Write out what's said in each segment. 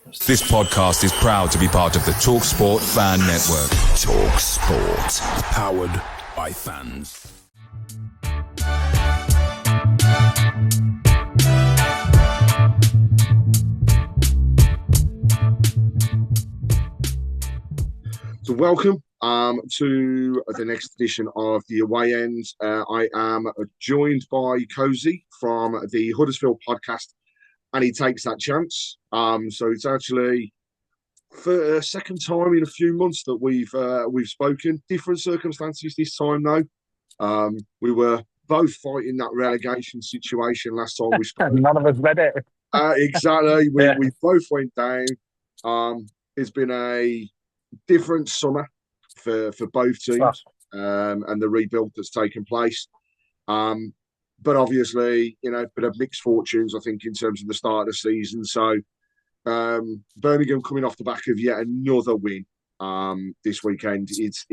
This podcast is proud to be part of the TalkSport Fan Network. TalkSport. Powered by fans. So welcome to the next edition of the Away End. I am joined by Kosi from the Huddersfield podcast, and he takes that chance. So it's actually for a second time in a few months that we've spoken. Different circumstances this time, though. We were both fighting that relegation situation last time we spoke. None of us read it. Exactly. We both went down. It's been a different summer for both teams, and the rebuild that's taken place. But obviously, bit of mixed fortunes, I think, in terms of the start of the season. So Birmingham coming off the back of yet another win this weekend. It's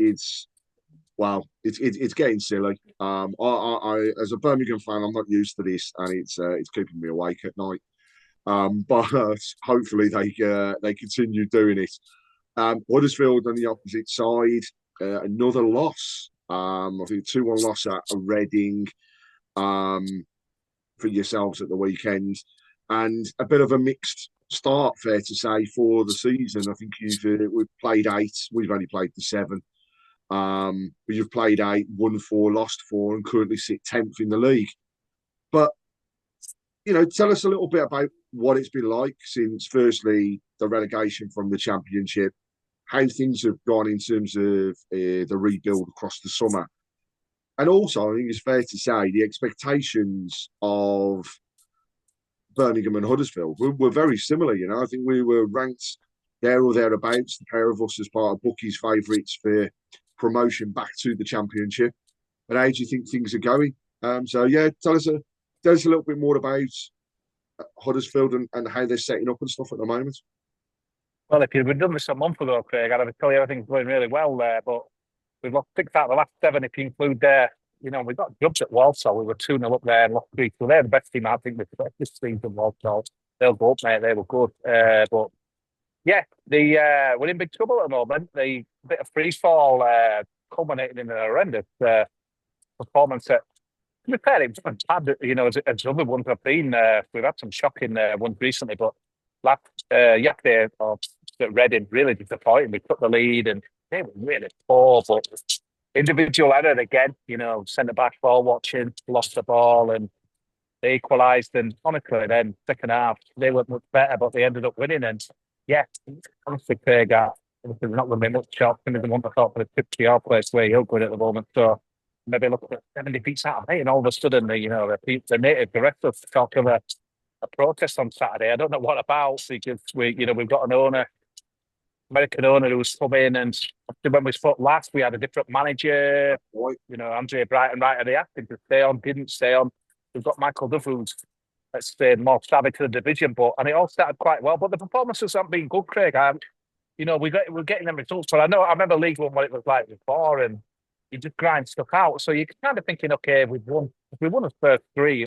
getting silly. I as a Birmingham fan, I'm not used to this, and it's keeping me awake at night. But hopefully they continue doing it. Huddersfield on the opposite side, another loss. I think 2-1 loss at Reading for yourselves at the weekend, and a bit of a mixed start, fair to say, for the season. I think we've played 8, we've only played the 7. But you've played 8, won 4, lost 4, and currently sit 10th in the league. But tell us a little bit about what it's been like since, firstly, the relegation from the Championship, how things have gone in terms of the rebuild across the summer. And also, I think it's fair to say, the expectations of Birmingham and Huddersfield were very similar. I think we were ranked there or thereabouts, the pair of us, as part of bookies' favourites for promotion back to the Championship. And how do you think things are going? Tell us a little bit more about Huddersfield and how they're setting up and stuff at the moment. Well, if you'd done this a month ago, Craig, I'd have tell you everything's going really well there. But we've lost 6 out of the last 7 if you include we got jobs at Walsall. We were 2-0 up there and lost 3. So they're the best team, I think, this season, Walsall. They'll go up, mate. They were good. But yeah, we're in big trouble at the moment. The bit of free fall culminated in an horrendous performance. To be fair, it wasn't bad, as other ones have been. We've had some shocking ones recently, but yesterday at Reading, really disappointing. We took the lead and they were really poor, but individual error again, centre back ball watching, lost the ball and they equalised. And honestly, then second half, they weren't much better, but they ended up winning. And yeah, honestly, Craig, there's not going to be much optimism on the top for the 50-yard place where he'll go at the moment. So maybe look at 70 feet out of me, and all of a sudden, the native directors talk of a protest on Saturday. I don't know what about, because we've got an American owner who's come in, and when we spoke last, we had a different manager. Andre Brighton, right at the acting to stay on, didn't stay on. We've got Michael Duff, who's, let's say, more savvy to the division, and it all started quite well. But the performances haven't been good, Craig. We're getting them results, but I remember League One what it was like before, and you just grind stuff out. So you're kind of thinking, okay, if we won the first 3,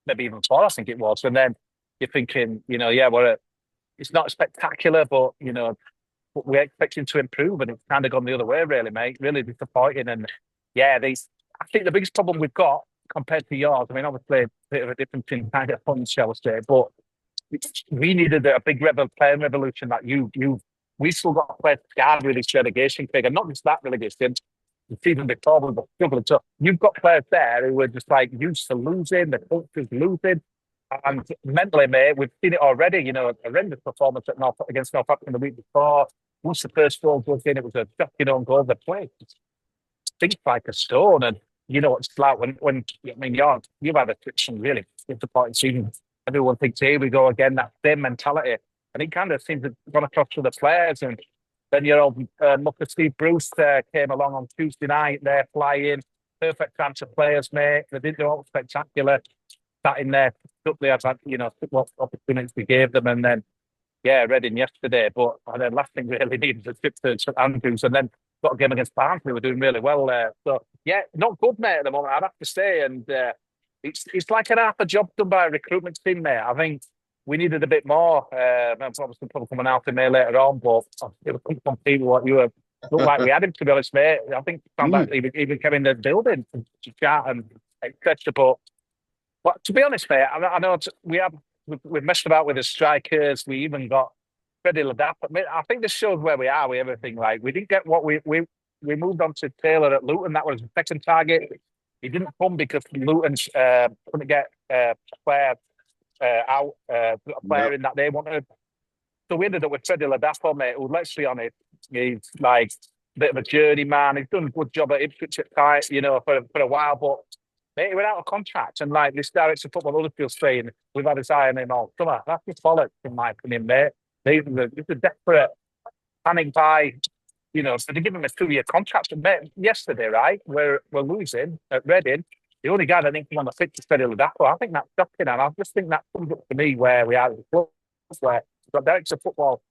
maybe even 4, I think it was, and then you're thinking, it's not spectacular, but we're expecting to improve, and it's kind of gone the other way, really, mate. Really disappointing. And yeah, I think the biggest problem we've got compared to yours, I mean, obviously a bit of a difference in kind of funds, shall I say, but we needed a big playing revolution that we still got to play scarred with this relegation, Craig, and not just that relegation. The season before we were struggling. So you've got players there who were just like used to losing, the culture's losing. And mentally, mate, we've seen it already. A horrendous performance against Northampton the week before. Once the first goal was in, it was a shocking own goal. The play stinks like a stone. And you know what it's like when you've had some really disappointing seasons. Everyone thinks, here we go again, that same mentality. And it kind of seems to have gone across to the players. And then your old mucker Steve Bruce came along on Tuesday night. They're flying. Perfect time to players, mate. They didn't do all spectacular. Sat in there, took what opportunities we gave them. And then, Reading yesterday. But then last thing really needed was a trip to St Andrews. And then got a game against Barnsley. We were doing really well there. So, yeah, not good, mate, at the moment, I'd have to say. And it's like half a job done by a recruitment team, mate. I think we needed a bit more. I'm obviously probably coming out in there later on, but it was from people what you were. Looked like we had him, to be honest, mate. I think even came in the building to chat and etc. But to be honest, mate, I know we've messed about with the strikers. We even got Freddie Ladap. But mate, I think this shows where we are with everything. Like we didn't get what we moved on to Taylor at Luton. That was the second target. He didn't come because Luton couldn't get a player a player in that they wanted. So we ended up with Freddie Ladapo, mate, who, let's be honest, he's like a bit of a journeyman. He's done a good job at Ipswich at times, for a while, but mate, he went out of contract. And like this director of football, Huddersfield saying, we've had his eye on him all summer. That's just bollocks, in my opinion, mate. It's a desperate panic buy, so they give him a 2-year contract. And mate, yesterday, right, we're losing at Reading. The only guy that didn't come on the pitch is Freddie Ladapo. I think that's shocking, and I just think that comes up to me where we are at the club, where we've got directors of football.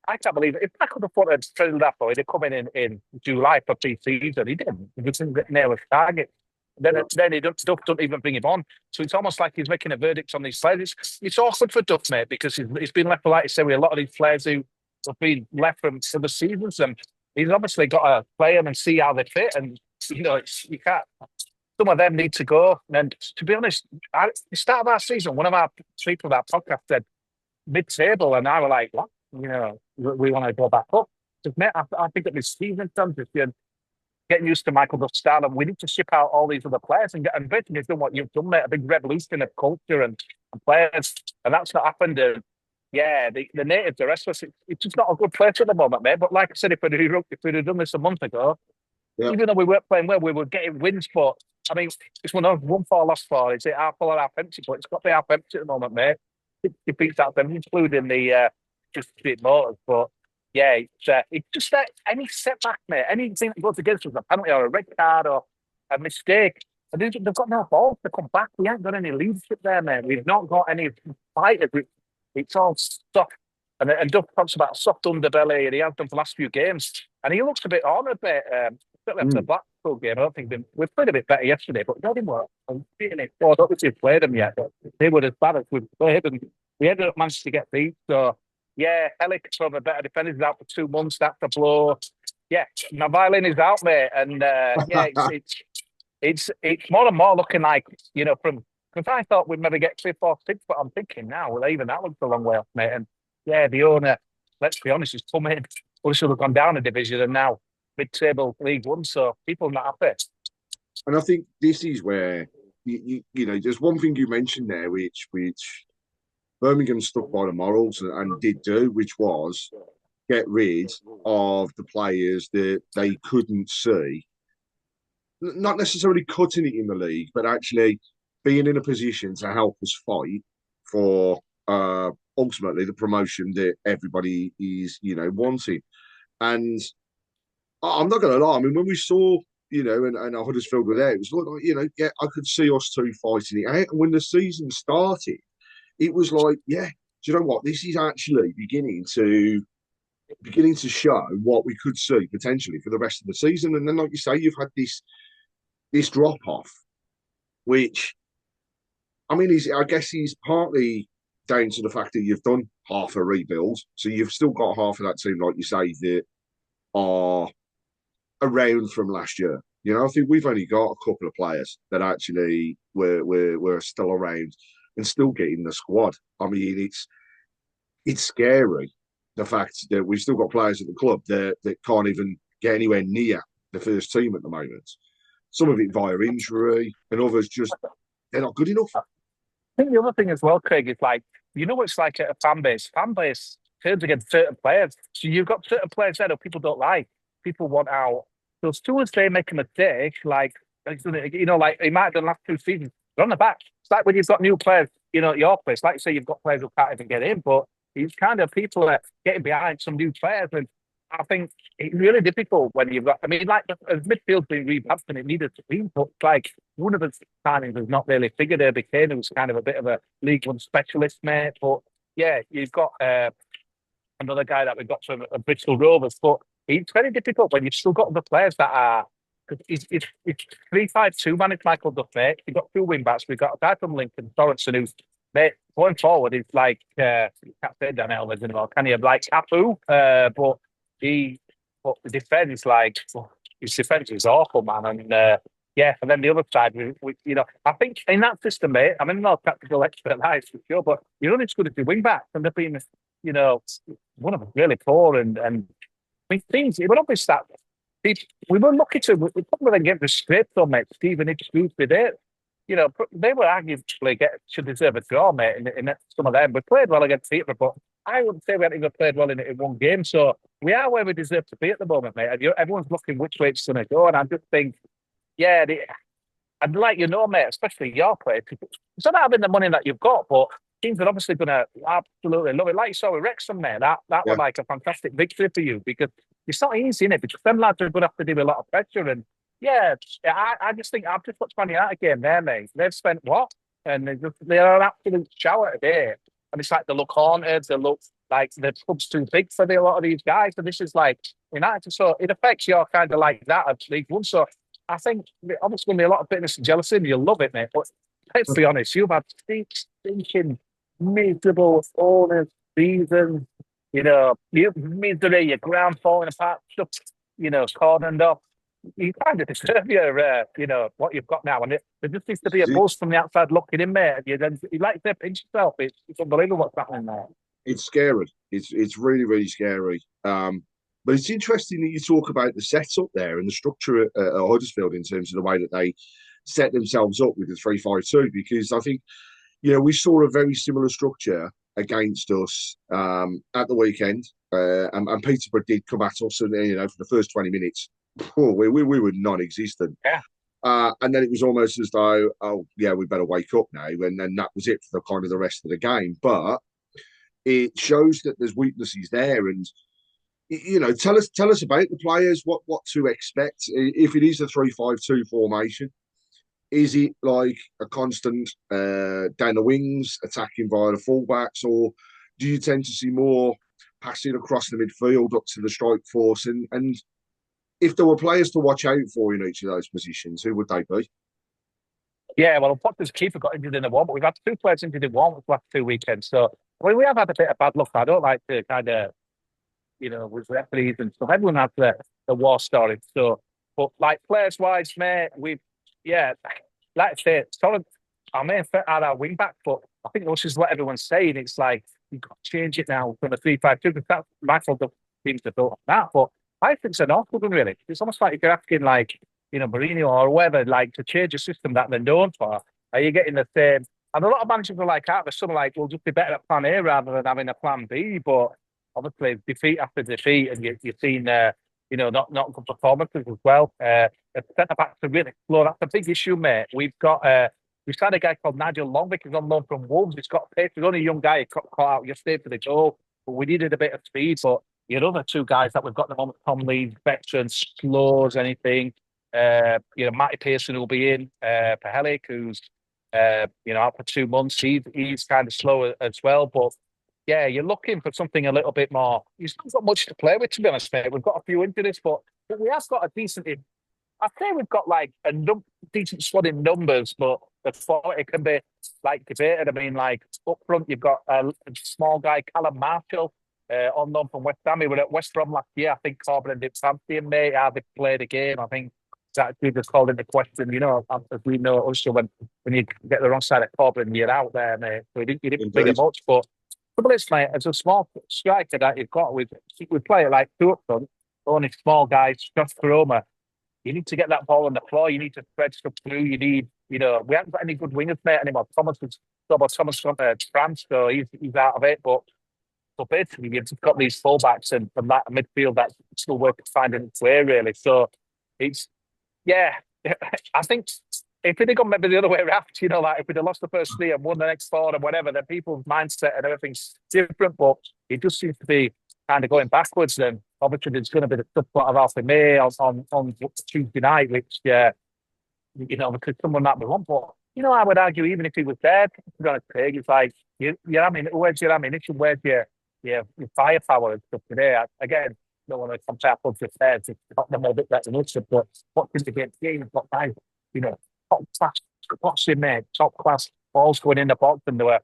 I can't believe it. If I could have put Freddie Ladapo, he'd have come in July for pre-season. He didn't. He didn't nail his target. Then he don't even bring him on. So it's almost like he's making a verdict on these players. It's awkward for Duff, mate, because he's been left, like you say, with a lot of these players who have been left from the seasons, and he's obviously got to play them and see how they fit. And you can't. Some of them need to go. And to be honest, at the start of our season, one of our people of that podcast said mid-table, and I was like, what? We want to go back up. Because, mate, I think that with season terms, if you're getting used to Michael Duff's style, and we need to ship out all these other players and basically done what you've done, mate, a big revolution of culture and players, and that's not happened. And yeah, the natives, the rest of us, it's just not a good place at the moment, mate. But like I said, if we'd have done this a month ago, even though we weren't playing well, we were getting wins. But I mean, it's one of 1-4, lost 4. Is it half full or half empty? But it's got to be half empty at the moment, mate. It beats out them, including the just street motors. But yeah, it's just that any setback, mate, anything that goes against us, a penalty or a red card or a mistake, and they've got no balls to come back. We haven't got any leadership there, mate. We've not got any fighters. It's all soft. And Duff talks about soft underbelly, and he has done for the last few games. And he looks a bit on a bit. After the Blackpool game, I don't think we played a bit better yesterday, but they didn't work. I don't think we've played them yet, but they were as bad as we've played, and we ended up managing to get beat. So, yeah, Helic from a better defender is out for 2 months. That's a blow. Yeah, my violin is out, mate, and yeah, it's more and more looking like because I thought we'd maybe get 5th or 6th, but I'm thinking now, well, even that looks a long way off, mate. And yeah, the owner, let's be honest, has come in. We should have gone down a division, and now mid-table League One, so people are not happy. And I think this is where there's one thing you mentioned there, which Birmingham stuck by the morals and did do, which was get rid of the players that they couldn't see, not necessarily cutting it in the league, but actually being in a position to help us fight for ultimately the promotion that everybody is wanting. And I'm not going to lie. I mean, when we saw, and Huddersfield were there, it was like, I could see us two fighting it out. And when the season started, it was like, yeah, do you know what? This is actually beginning to show what we could see potentially for the rest of the season. And then, like you say, you've had this drop off, which, I mean, I guess he's partly down to the fact that you've done half a rebuild, so you've still got half of that team, like you say, that are around from last year. I think we've only got a couple of players that actually were still around and still getting the squad. I mean, it's scary, the fact that we've still got players at the club that can't even get anywhere near the first team at the moment. Some of it via injury, and others just they're not good enough. I think the other thing as well, Craig, is like, what it's like at a fan base. Fan base turns against certain players. So you've got certain players there that people don't like. People want out. So as soon as they make a mistake, like he might have done last 2 seasons, they're on the back. It's like when you've got new players, at your place. Like you say, you've got players who can't even get in, but it's kind of people that are getting behind some new players. And I think it's really difficult when you've got, like as midfield's been revamped and it needed to be, but like one of the signings has not really figured. Herbie Kane, who was kind of a bit of a League One specialist, mate. But yeah, you've got another guy that we got from Bristol Rovers, but it's very difficult when you've still got the players that are. It's 3-5-2 managed Michael Duff, mate. We've got 2 wing backs. We've got a guy from Lincoln, Sorensen, who's, mate, going forward, it's like you can't say Dan Elvis anymore, can you? Like Cafu, but he, but the defense, like his defense is awful, man. And yeah, and then the other side, you know, I think in that system, mate. I mean, I'm not a tactical expert, lies for sure, but you're only as good as your wing back, and they've been, you know, one of them really poor, and I mean, things. It would obvious that we were lucky to. We probably get the scrape though, mate. Stephen Hicks with it. You know, they were arguably should deserve a draw, mate. In some of them, we played well against Peterborough, but I wouldn't say we haven't even played well in one game. So we are where we deserve to be at the moment, mate. And everyone's looking which way it's going to go, and I just think, yeah, I'd like mate, especially your players. It's not having the money that you've got, but teams are obviously going to absolutely love it. Like you saw with Wrexham, mate, that was like a fantastic victory for you because it's not easy, innit? Because them lads are going to have to deal with a lot of pressure. And yeah, I just think I've just watched Man United game there, mate. They've spent what? And they're an absolute shower today. And it's like they look haunted. They look like the club's too big for a lot of these guys. So this is like United. So it affects your kind of like that of League One. So I think obviously going to be a lot of bitterness and jealousy, and you'll love it, mate. But let's be honest, you've had stinking, miserable owners, seasons, you know, misery, your ground falling apart, stuff, you know, cordoned off. You kind of deserve your, you know, what you've got now. And there just needs to be a buzz from the outside looking in, mate. You like to pinch yourself. It's unbelievable what's happening there. It's scary. It's really, really scary. But it's interesting that you talk about the setup there and the structure at Huddersfield in terms of the way that they set themselves up with the 3-5-2, because I think, you know, we saw a very similar structure against us at the weekend. And Peterborough did come at us, and, you know, for the first 20 minutes, we were non-existent. Yeah. And then it was almost as though, oh, yeah, we better wake up now. And then that was it for the kind of the rest of the game. But it shows that there's weaknesses there. And, you know, tell us about the players, what to expect. If it is a 3-5-2 formation, is it like a constant down the wings, attacking via the fullbacks, or do you tend to see more passing across the midfield up to the strike force? And if there were players to watch out for in each of those positions, who would they be? Yeah, well, Potter's keeper got injured in the one, but we've had two players injured in one the last 2 weekends. So, I mean, we have had a bit of bad luck. I don't like to kind of, you know, with referees and stuff. Everyone has the war story. So, but like players wise, mate, like I say, solid. I may have at our wing back, but I think this is what everyone's saying. It's like you've got to change it now from a 3-5-2 because that's my fault. The teams are built on that, but I think it's an awful one, really. It's almost like you're asking, like, you know, Mourinho or whoever, like, to change a system that they're known for. Are you getting the same? And a lot of managers are like, there's some like, we'll just be better at plan A rather than having a plan B. But obviously, defeat after defeat, and you've seen, you know, not good performances as well. The centre backs are really slow. That's a big issue, mate. We've signed a guy called Nigel Longwick. He's on loan from Wolves. He's got pace. He's only a young guy. He caught out yesterday for the goal, but we needed a bit of speed. But your other two guys that we've got at the moment, Tom Lee, veteran, slow as anything. You know, Matty Pearson will be in. Pahelic, who's you know, out for 2 months. He's kind of slow as well. But yeah, you're looking for something a little bit more. He's not got much to play with, to be honest, mate. We've got a few injuries, but we have got a decent. I'd say we've got like a decent squad in numbers, but the quality can be like debated. I mean, like up front, you've got a small guy, Callum Marshall, on loan from West Ham. He was at West Brom last year. I think Corbyn did fancy him, mate. How they played a game. I think that just called into question. You know, as we know, also when you get the wrong side of Corbyn, you're out there, mate. So he didn't bring it much, but the trouble is, mate, as a small striker that you've got, we play it like two up front, only small guys, just Roma. You need to get that ball on the floor. You need to spread stuff through. You need, you know, we haven't got any good wingers, mate, anymore. Thomas from France, so he's out of it. But basically, you've just got these fullbacks and that midfield that's still working to find its way, really. So it's, yeah, I think if it had gone maybe the other way around, you know, like if we'd have lost the first three and won the next four and whatever, then people's mindset and everything's different. But it just seems to be kind of going backwards. Then obviously there's going to be the subplot of Alpha May on Tuesday night, which you know, because someone that we want. But you know, I would argue even if he was there, to be honest, Craig, it's like where's your ammunition? Where's your firepower and stuff today? Again, don't want to compare apples to pears. It's not them a bit better than us, but what's in the game? Got guys, you know, top class boxing, mate, top class balls going in the box, and they were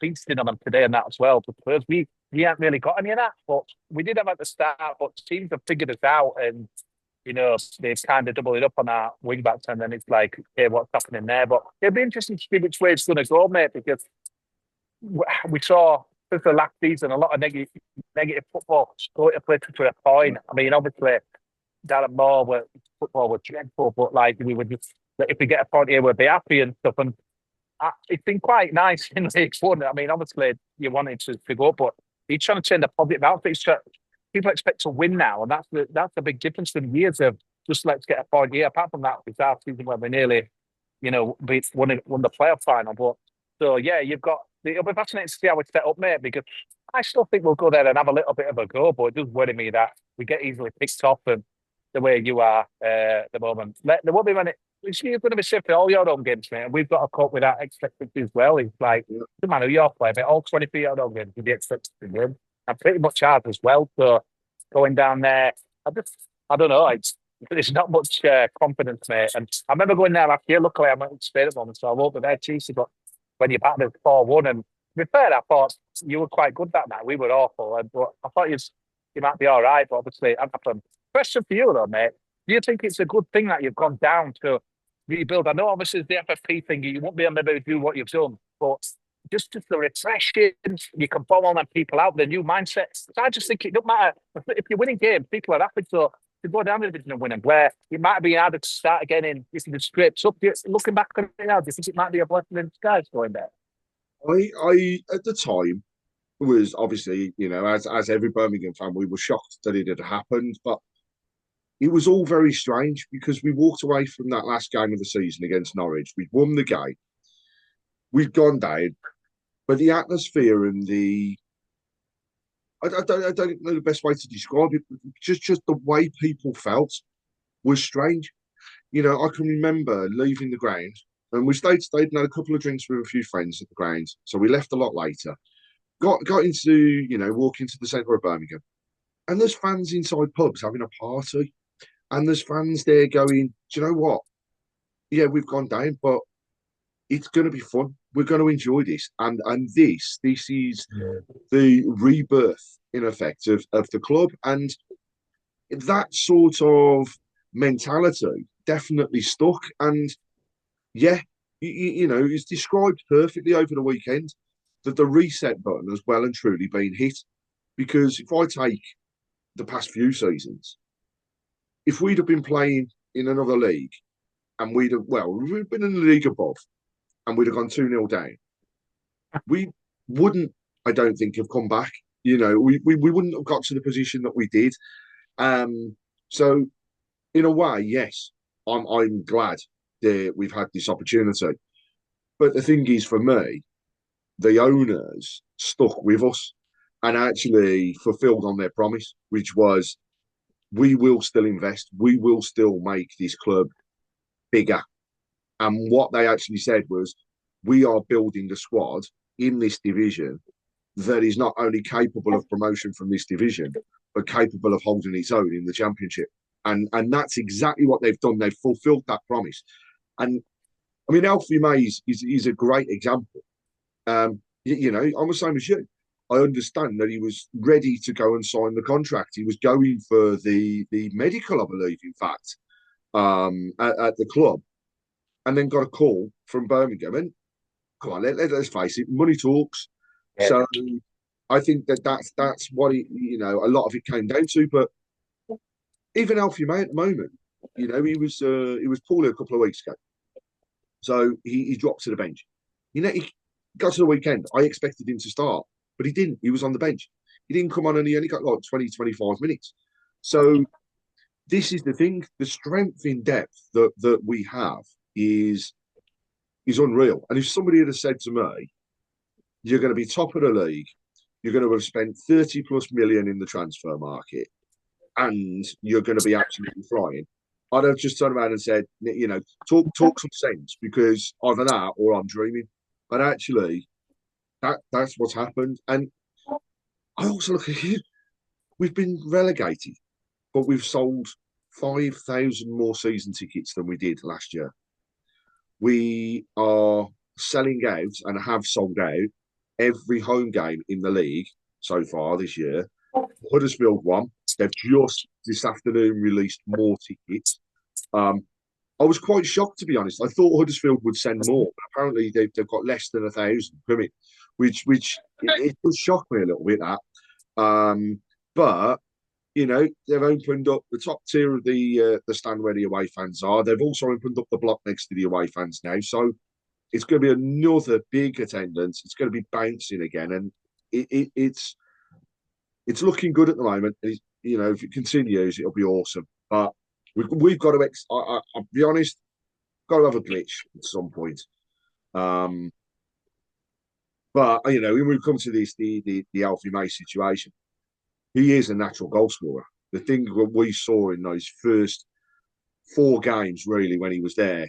feasting on them today and that as well. Because we haven't really got any of that, but we did have at the start. But teams have figured us out, and they've kind of doubled it up on our wing backs, and then it's like, okay, what's happening there? But it'll be interesting to see which way it's going to go, mate, because we saw since the last season a lot of negative football going to play to a point. I mean, obviously, Darren Moore, football was dreadful, but like we would just, if we get a point here, we'll be happy and stuff. And it's been quite nice in League One. I mean, obviously, you wanted to go up, but he's trying to turn the positive outfit. People expect to win now, and that's the big difference from years of just let's get a point here. Apart from that, it's our season where we nearly, won the playoff final. But so yeah, it'll be fascinating to see how it's set up, mate, because I still think we'll go there and have a little bit of a go, but it does worry me that we get easily picked off and the way you are at the moment. There won't be many. You're going to be safe for all your own games, mate, and we've got to cope with that expectancy as well. It's like, no matter who you're playing, mate, all 23 your own games will be expected to win. And pretty much ours as well. So going down there, I don't know. There's not much confidence, mate. And I remember going there last year. Luckily, I'm at Spain at the moment, so I won't be there cheesy. But when you battled 4-1, and to be fair, I thought you were quite good that night. We were awful, but I thought you might be all right. But obviously, it hasn't happened. Question for you, though, mate. Do you think it's a good thing that you've gone down to rebuild? I know, obviously, the FFP thing, you won't be able to do what you've done, but just the refreshing, you can follow all them people out, the new mindset. So I just think it don't matter. If you're winning games, people are happy to go down the division and win them. Where it might be harder to start again in the scrapes up. Looking back on it now, do you think it might be a blessing in disguise going there? I at the time was obviously, as every Birmingham fan, we were shocked that it had happened, but it was all very strange because we walked away from that last game of the season against Norwich. We'd won the game. We'd gone down, but the atmosphere and I don't know the best way to describe it. Just the way people felt was strange. I can remember leaving the ground, and we stayed and had a couple of drinks with a few friends at the ground. So we left a lot later. Got into walk into the centre of Birmingham, and there's fans inside pubs having a party, and there's fans there going, do you know what? Yeah, we've gone down, but it's going to be fun. We're going to enjoy this, and this is the rebirth in effect of the club, and that sort of mentality definitely stuck. And yeah, it's described perfectly over the weekend that the reset button has well and truly been hit. Because if I take the past few seasons, if we'd have been playing in another league and we'd been in the league above and we'd have gone 2-0 down, we wouldn't, I don't think, have come back. We wouldn't have got to the position that we did. So in a way, yes, I'm glad that we've had this opportunity. But the thing is, for me, the owners stuck with us and actually fulfilled on their promise, which was we will still invest, we will still make this club bigger. And what they actually said was, we are building the squad in this division that is not only capable of promotion from this division, but capable of holding its own in the Championship. And that's exactly what they've done. They've fulfilled that promise. And I mean, Alfie May is a great example. I'm the same as you. I understand that he was ready to go and sign the contract. He was going for the medical, I believe, in fact, at the club, and then got a call from Birmingham. And come on, let's face it, money talks. Yeah. So I think that's what a lot of it came down to. But even Alfie May at the moment, he was poorly a couple of weeks ago, so he dropped to the bench. He got to the weekend. I expected him to start, but he didn't. He was on the bench. He didn't come on, and he only got like 20, 25 minutes. So this is the thing: the strength in depth that we have is unreal. And if somebody had said to me, "You're going to be top of the league, you're going to have spent 30 plus million in the transfer market, and you're going to be absolutely flying," I'd have just turned around and said, talk some sense, because either that or I'm dreaming. But actually, that's what's happened. And I also look at it, we've been relegated, but we've sold 5,000 more season tickets than we did last year. We are selling out and have sold out every home game in the league so far this year. Huddersfield won. They've just this afternoon released more tickets. I was quite shocked, to be honest. I thought Huddersfield would send more, but apparently they've got less than 1,000 coming, which it does shock me a little bit, that. But they've opened up the top tier of the stand where the away fans are. They've also opened up the block next to the away fans now, so it's going to be another big attendance. It's going to be bouncing again, and it's looking good at the moment. If it continues, it'll be awesome. But we've got to. I'll be honest, got to have a glitch at some point. But when we come to this, the Alfie May situation, he is a natural goal scorer. The thing that we saw in those first 4 games, really, when he was there,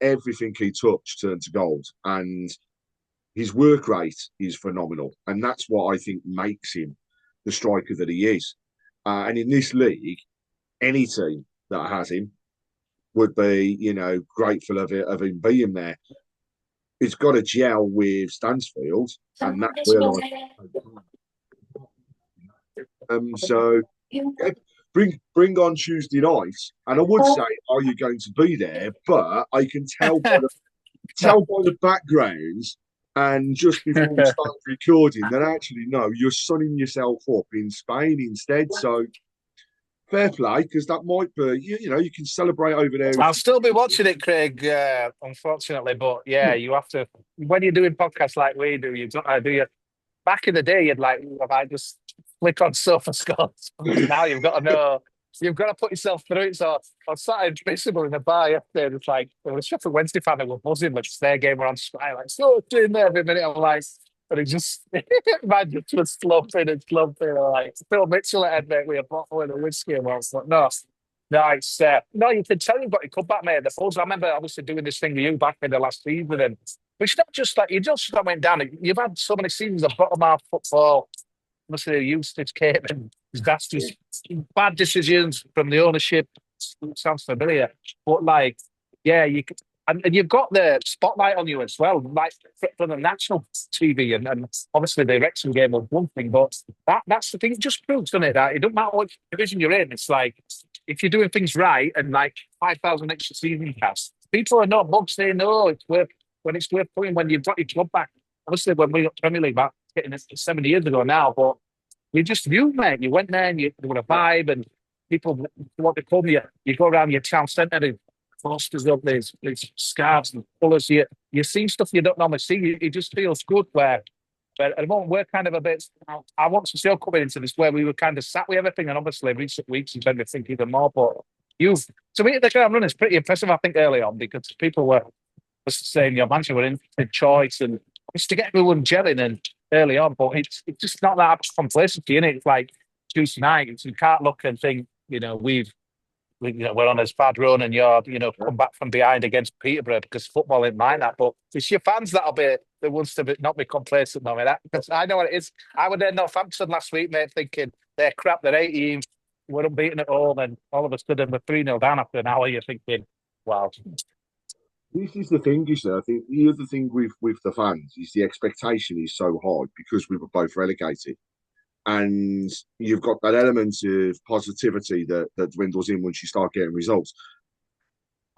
everything he touched turned to gold, and his work rate is phenomenal, and that's what I think makes him the striker that he is. And in this league, any team that has him would be, grateful of him being there. It's got to gel with Stansfield, and that's where so bring on Tuesday night, and I would say, are you going to be there? But I can tell by the backgrounds, and just before we start recording, that actually no, you're sunning yourself up in Spain instead. So fair play, because that might be, you can celebrate over there. I'll still be watching it, Craig, unfortunately. But yeah, you have to, when you're doing podcasts like we do, back in the day, you'd like, I just click on Sofa Scores. Now you've got to know, you've got to put yourself through it. So I started basically in a bar yesterday. It's like, there was Sheffield Wednesday fan that were buzzing, like their game were on Sky, like, so doing there every minute. I'm like, and it just, man, just was slumping and slumping. Like, Phil Mitchell at mate with a bottle and a whiskey. And I was like, no, it's, no, you can tell you've got your club back, mate. The Fulls, I remember obviously doing this thing with you back in the last season. And it's not just like, you just went down. You've had so many seasons of bottom half football. Obviously, the usage came and that's just bad decisions from the ownership. It sounds familiar. But like, yeah, you can. And you've got the spotlight on you as well, like from the national TV, and obviously the Wrexham game was one thing, but that's the thing. It just proves, doesn't it, that it doesn't matter what division you're in. It's like if you're doing things right and like 5,000 extra season pass, people are not bugs saying no. It's worth putting when you've got your club back. Obviously, when we got Premier League back, getting it 7 years ago now, but you, mate, you went there and you were a vibe, and people want to come. You go around your town centre. And posters up, there's scarves and colours. You see stuff you don't normally see. It just feels good. But at the moment, we're kind of a bit. I want to still coming into this where we were kind of sat with everything, and obviously recent weeks you've been to think even more. But to me, the ground run is pretty impressive. I think early on because people were saying your manager were in choice, and it's to get everyone gelling and early on. But it's just not that complacency in it. It's like Tuesday night, you can't look and think, we're on a bad run and you're, come back from behind against Peterborough because football ain't like that. But it's your fans that'll be the ones to not be complacent on that. Because I know what it is. I was in Northampton last week, mate, thinking they're crap, they're 18, we're unbeaten at home, and all of a sudden we're 3-0 down after an hour. You're thinking, wow. This is the thing, I think the other thing with the fans is the expectation is so high because we were both relegated. And you've got that element of positivity that dwindles in once you start getting results.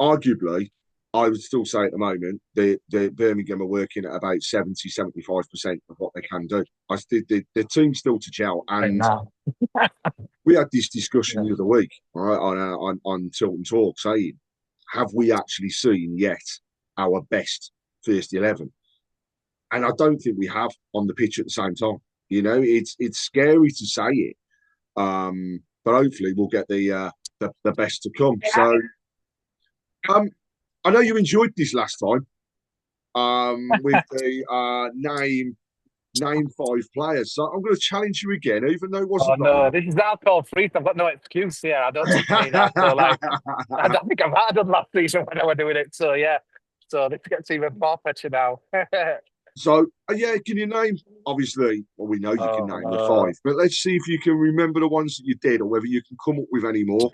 Arguably, I would still say at the moment the Birmingham are working at about 70-75% of what they can do. The team's still to gel, and we had this discussion the other week, right, on Tilton Talk, saying, have we actually seen yet our best first 11? And I don't think we have on the pitch at the same time. It's scary to say it, but hopefully we'll get the best to come. So, I know you enjoyed this last time, with the name 5 players. So I'm going to challenge you again, even though it wasn't. Oh no, this is alcohol free. So I've got no excuse here. I don't think that. So I don't think I've done last season when I was doing it. So yeah, so this gets even more pressure now. So, can you name, obviously, well, we know you can name the 5, but let's see if you can remember the ones that you did or whether you can come up with any more.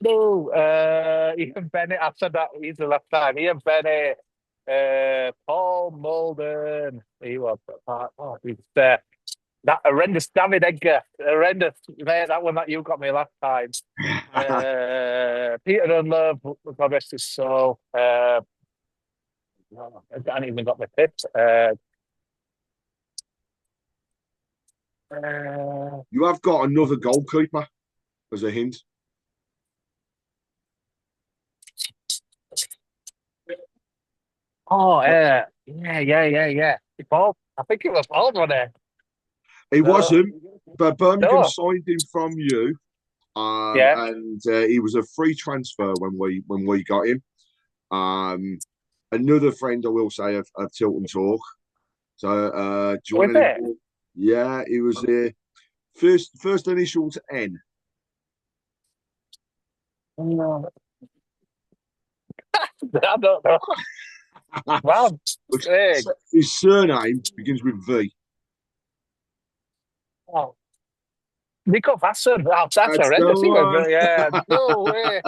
No. Ian Bennett, I've said that the last time. Ian Bennett, Paul Mulden. He was that horrendous David Edgar. Horrendous, mate. That one that you got me last time. Peter Unlove, God rest his soul. I haven't even got my tips. You have got another goalkeeper as a hint. Yeah. Paul, I think it was Paul, wasn't it? He No. wasn't, but Birmingham No. signed him from you, Yeah. and he was a free transfer when we got him. Another friend, I will say, of Tilton Talk. So, do you want Was to? it? Yeah, he was first initials N. No. I don't know. Wow. His surname begins with V. Oh. Nico Vassar. Oh, that's That's the horrendous. He was, one. yeah, no way.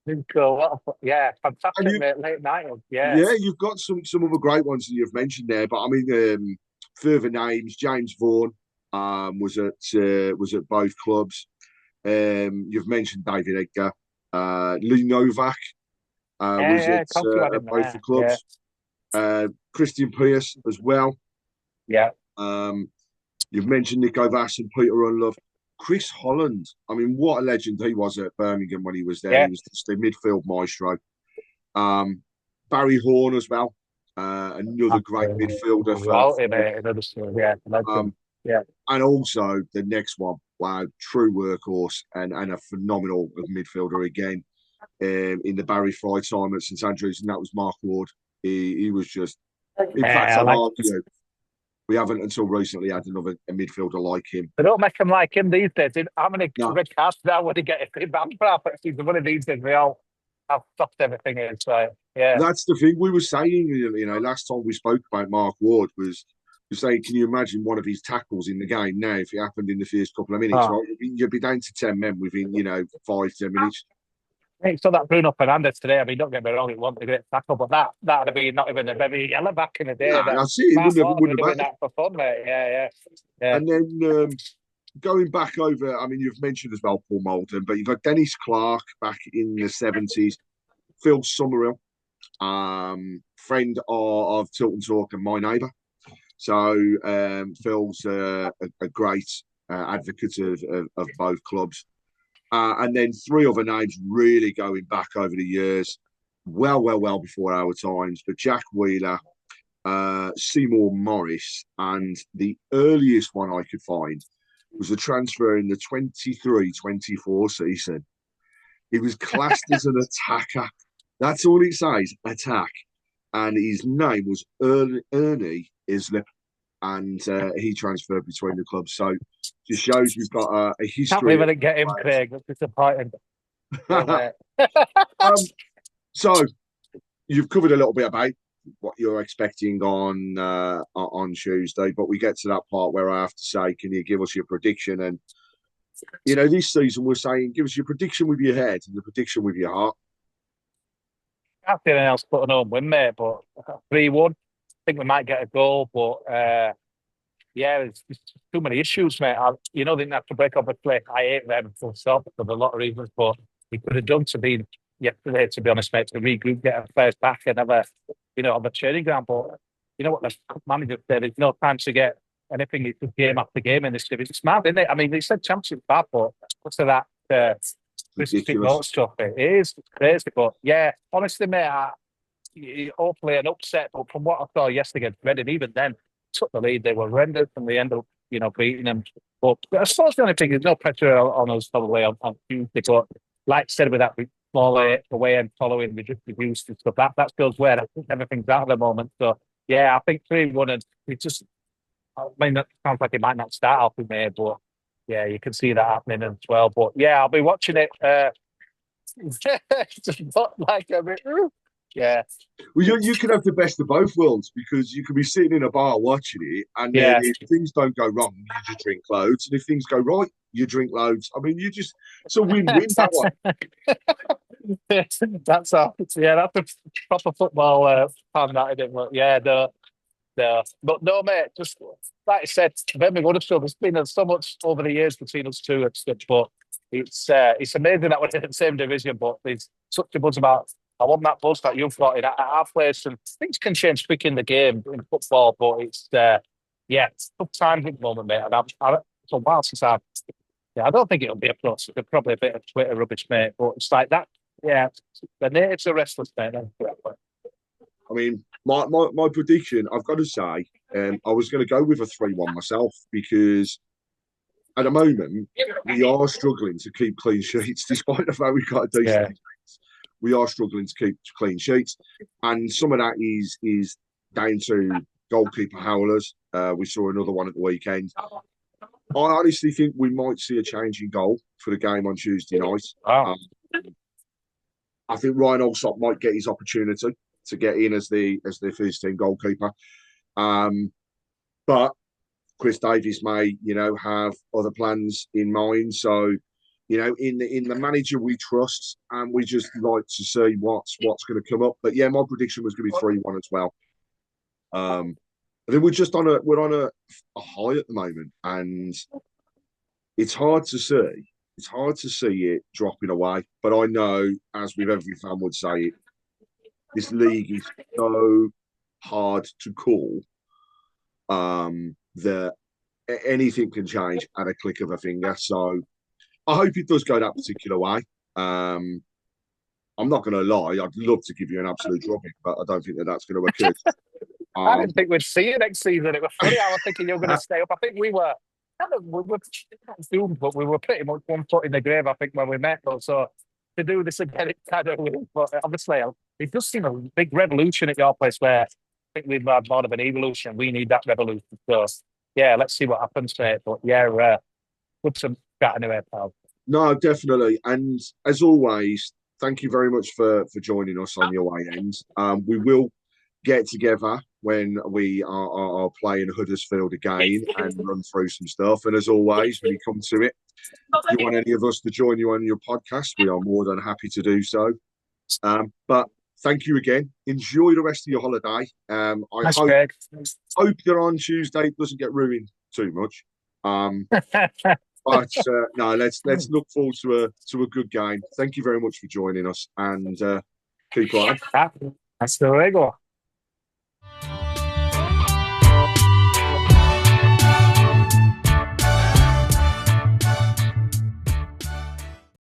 Nico, yeah, fantastic, mate. Late night. Yeah. Yeah, you've got some other great ones that you've mentioned there, but I mean, further names. James Vaughan was at both clubs. You've mentioned David Edgar, Lee Novak was Yeah, at both the clubs. Christian Pierce as well. Yeah. You've mentioned Nico Vass and Peter Unlove. Chris Holland. I mean, what a legend he was at Birmingham when he was there. Yeah. He was just the midfield maestro. Barry Horn as well. Another great midfielder. Yeah. And also the next one, wow, true workhorse and a phenomenal midfielder again in the Barry Fry time at St Andrews, and that was Mark Ward. He was just, in fact, I'll argue, we haven't until recently had another midfielder like him. They don't make him like him these days. How many red cards now would he get if he banned for our one of these days? We all have stopped everything. It's like, yeah. That's the thing we were saying, last time we spoke about Mark Ward was saying, can you imagine one of his tackles in the game now if it happened in the first couple of minutes? Right? You'd be down to 10 men within, 5-10 minutes. I saw that Bruno Fernandes today. I mean, don't get me wrong, it wasn't a great tackle, but that'd have been not even a very yellow back in the day. Yeah, that's it. It wouldn't have been that for fun, mate. Yeah. And then going back over, I mean, you've mentioned as well Paul Molden, but you've got Dennis Clark back in the 70s, Phil Summerhill, friend of Tilton Talk and my neighbour. So Phil's a great advocate of both clubs. And then three other names really going back over the years, well before our times. But Jack Wheeler, Seymour Morris, and the earliest one I could find was a transfer in the 23-24 season. He was classed as an attacker. That's all it says, attack. And his name was Ernie Islip. And he transferred between the clubs. So just shows we've got a history. Can't believe I didn't get him, Craig. That's disappointing. So you've covered a little bit about what you're expecting on Tuesday, but we get to that part where I have to say, can you give us your prediction? And this season we're saying, give us your prediction with your head and the prediction with your heart. Can't see anything else but an home win, mate. But 3-1. I think we might get a goal, but there's too many issues, mate. They didn't have to break up a play. I hate them full stop for a lot of reasons, but he could have done to be yesterday, to be honest, mate, to regroup, get our players back and have a training ground. But you know what the manager said, there's no time to get anything. It's just game after game in this division. It's mad, isn't it? I mean, they said championship bad, but what's that stuff? It is crazy, but yeah, honestly, mate, hopefully an upset, but from what I saw yesterday against Reading, even then took the lead. They were rendered and they ended up, beating them. But I suppose the only thing is no pressure on us probably on Tuesday. But like I said, with that small away and following reduced and stuff, that feels weird. I think everything's out at the moment. So yeah, I think 3-1 and that sounds like it might not start off with me, but yeah, you can see that happening as well. But yeah, I'll be watching it. Just not like a bit. Yeah. Well, you can have the best of both worlds because you can be sitting in a bar watching it, and then if things don't go wrong, you just drink loads, and if things go right, you drink loads. I mean, it's a win-win that one. That's all. Yeah, that's a proper football fan, that, isn't it? But yeah, no. But no, mate, just like I said, Birmingham Huddersfield, there's been so much over the years between us two and stuff, but it's amazing that we're in the same division, but there's such a buzz about. I want that buzz that you've got in at our place, and things can change quick in the game in football, but it's tough times at the moment, mate. And it's a while since I don't think it'll be a plus. It'll probably a bit of Twitter rubbish, mate, but it's like that. Yeah, the natives are restless, mate. I mean, my prediction, I've got to say, I was going to go with a 3-1 myself because at the moment we are struggling to keep clean sheets, despite the fact we've got a decent defence. We are struggling to keep clean sheets, and some of that is down to goalkeeper howlers. We saw another one at the weekend. I honestly think we might see a change in goal for the game on Tuesday night. Wow. I think Ryan Alsop might get his opportunity to get in as the first team goalkeeper. But Chris Davies may, have other plans in mind. So, in the manager we trust, and we just like to see what's going to come up. But yeah, my prediction was going to be 3-1 as well. I think we're on a high at the moment, and it's hard to see. It's hard to see it dropping away. But I know, as with every fan would say, this league is so hard to call that anything can change at a click of a finger. So I hope it does go that particular way. I'm not going to lie. I'd love to give you an absolute drubbing, but I don't think that's going to occur. I didn't think we'd see you next season. It was funny. I was thinking you were going to stay up. I think we were not doomed, but we were pretty much one foot in the grave, I think, when we met. So to do this again, it's kind of weird. But obviously, it does seem a big revolution at your place where I think we've had more of an evolution. We need that revolution. So, yeah, let's see what happens, mate. But, yeah, good to chat anyway, pal. No, definitely. And as always, thank you very much for joining us on your way end. We will get together when we are playing Huddersfield again and run through some stuff. And as always, when you come to it, if you want any of us to join you on your podcast, we are more than happy to do so. But thank you again. Enjoy the rest of your holiday. I hope you're on Tuesday doesn't get ruined too much. But no, let's look forward to a good game. Thank you very much for joining us, and keep on. Hasta luego.